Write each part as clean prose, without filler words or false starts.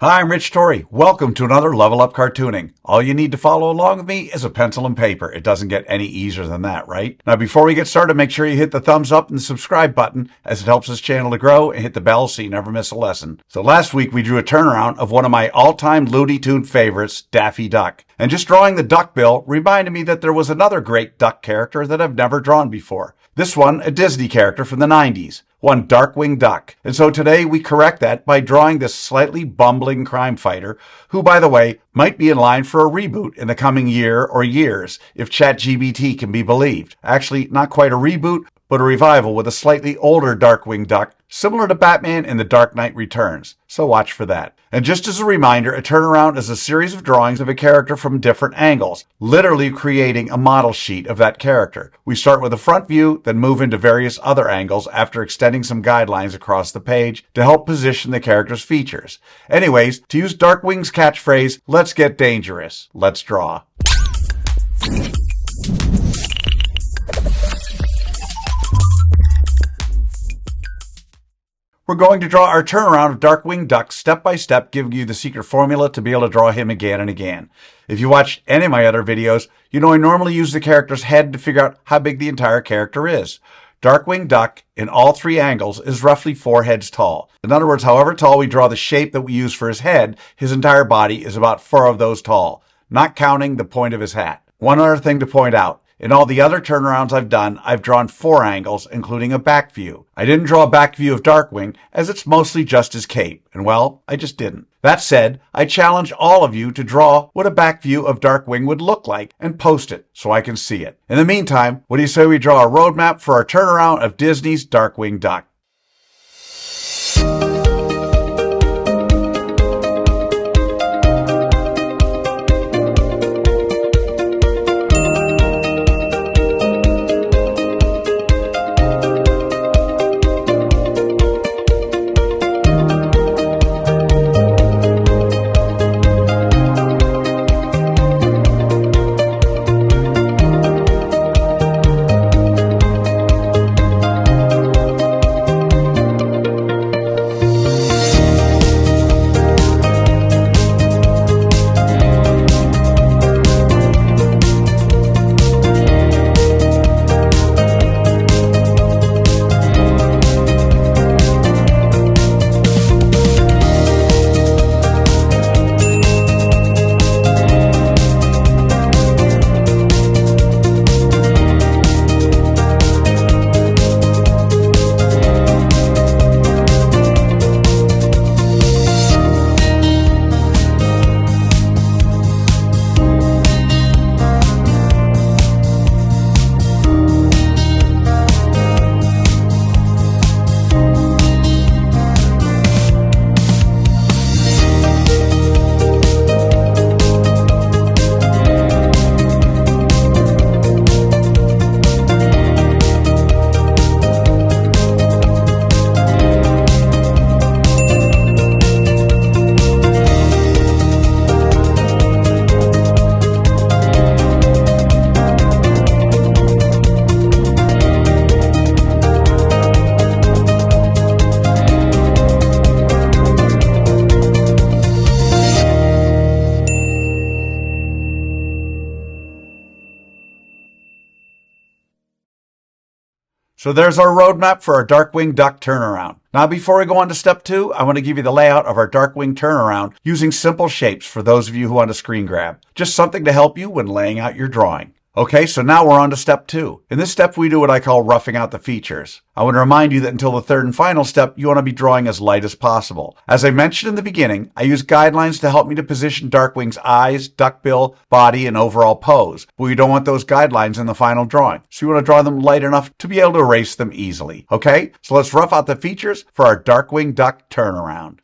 Hi, I'm Rich Torrey. Welcome to another Level Up Cartooning. All you need to follow along with me is a pencil and paper. It doesn't get any easier than that, right? Now, before we get started, make sure you hit the thumbs up and the subscribe button as it helps this channel to grow, and hit the bell so you never miss a lesson. So last week, we drew a turnaround of one of my all-time Looney Tune favorites, Daffy Duck. And just drawing the duck bill reminded me that there was another great duck character that I've never drawn before. This one, a Disney character from the 90s. One Darkwing Duck. And so today we correct that by drawing this slightly bumbling crime fighter, who, by the way, might be in line for a reboot in the coming year or years, if ChatGPT can be believed. Actually, not quite a reboot, but a revival with a slightly older Darkwing Duck, similar to Batman in The Dark Knight Returns. So watch for that. And just as a reminder, a turnaround is a series of drawings of a character from different angles, literally creating a model sheet of that character. We start with a front view, then move into various other angles after extending some guidelines across the page to help position the character's features. Anyways, to use Darkwing's catchphrase, let's get dangerous. Let's draw. We're going to draw our turnaround of Darkwing Duck step by step, giving you the secret formula to be able to draw him again and again. If you watched any of my other videos, you know I normally use the character's head to figure out how big the entire character is. Darkwing Duck, in all three angles, is roughly 4 heads tall. In other words, however tall we draw the shape that we use for his head, his entire body is about 4 of those tall, not counting the point of his hat. One other thing to point out. In all the other turnarounds I've done, I've drawn 4 angles, including a back view. I didn't draw a back view of Darkwing, as it's mostly just his cape, and well, I just didn't. That said, I challenge all of you to draw what a back view of Darkwing would look like and post it so I can see it. In the meantime, what do you say we draw a roadmap for our turnaround of Disney's Darkwing Duck? So there's our roadmap for our Darkwing Duck turnaround. Now before we go on to step 2, I want to give you the layout of our Darkwing turnaround using simple shapes for those of you who want a screen grab. Just something to help you when laying out your drawing. Okay, so now we're on to step 2. In this step, we do what I call roughing out the features. I want to remind you that until the third and final step, you want to be drawing as light as possible. As I mentioned in the beginning, I use guidelines to help me to position Darkwing's eyes, duckbill, body, and overall pose. But we don't want those guidelines in the final drawing, so you want to draw them light enough to be able to erase them easily. Okay, so let's rough out the features for our Darkwing Duck turnaround.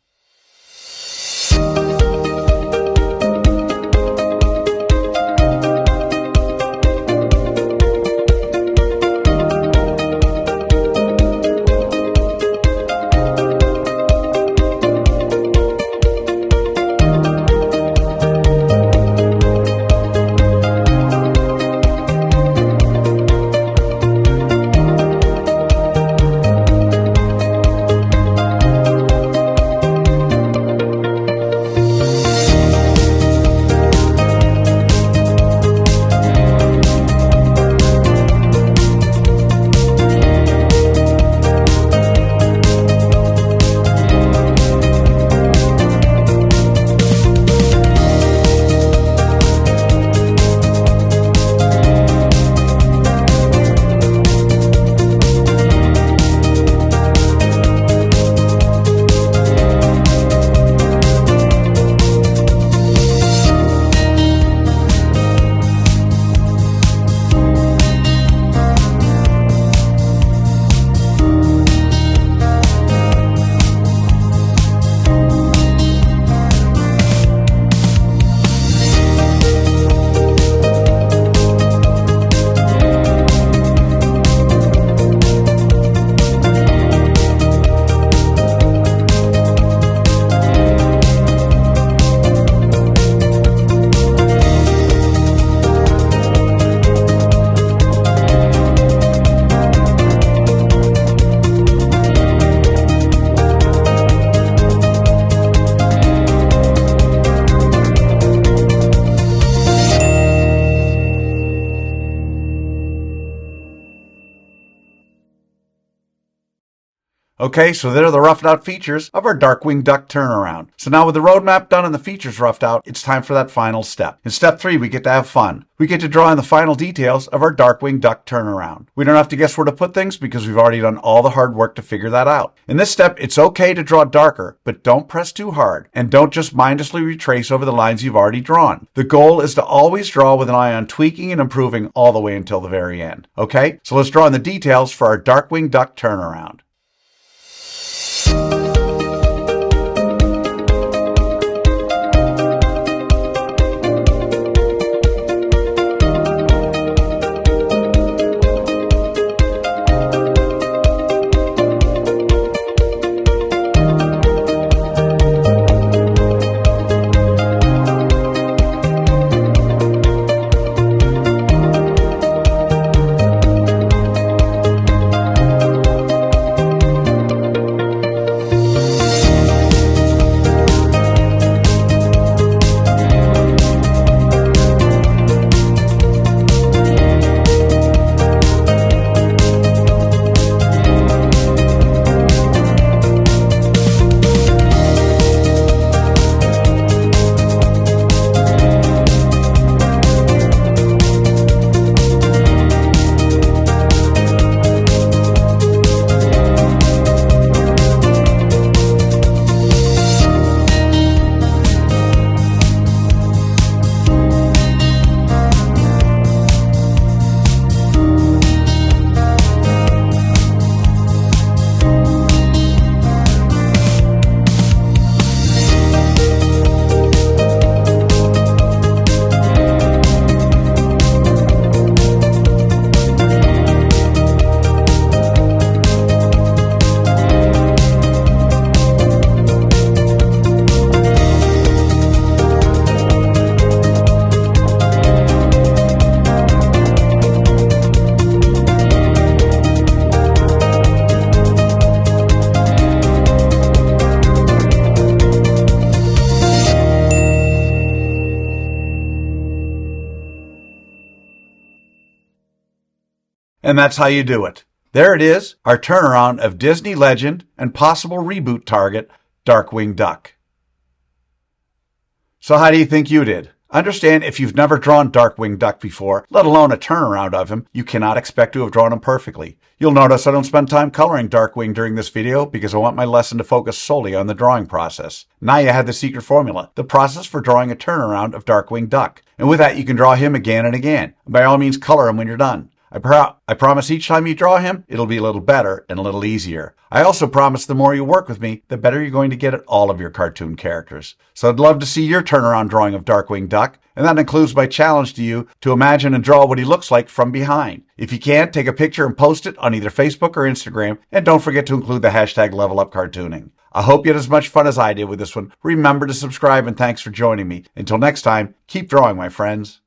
Okay, so there are the roughed out features of our Darkwing Duck turnaround. So now with the roadmap done and the features roughed out, it's time for that final step. In step 3, we get to have fun. We get to draw in the final details of our Darkwing Duck turnaround. We don't have to guess where to put things because we've already done all the hard work to figure that out. In this step, it's okay to draw darker, but don't press too hard, and don't just mindlessly retrace over the lines you've already drawn. The goal is to always draw with an eye on tweaking and improving all the way until the very end. Okay, so let's draw in the details for our Darkwing Duck turnaround. And that's how you do it. There it is, our turnaround of Disney legend and possible reboot target, Darkwing Duck. So how do you think you did? Understand, if you've never drawn Darkwing Duck before, let alone a turnaround of him, you cannot expect to have drawn him perfectly. You'll notice I don't spend time coloring Darkwing during this video because I want my lesson to focus solely on the drawing process. Now you have the secret formula, the process for drawing a turnaround of Darkwing Duck. And with that, you can draw him again and again. By all means, color him when you're done. I promise each time you draw him, it'll be a little better and a little easier. I also promise the more you work with me, the better you're going to get at all of your cartoon characters. So I'd love to see your turnaround drawing of Darkwing Duck, and that includes my challenge to you to imagine and draw what he looks like from behind. If you can, take a picture and post it on either Facebook or Instagram, and don't forget to include the hashtag #LevelUpCartooning. I hope you had as much fun as I did with this one. Remember to subscribe, and thanks for joining me. Until next time, keep drawing, my friends.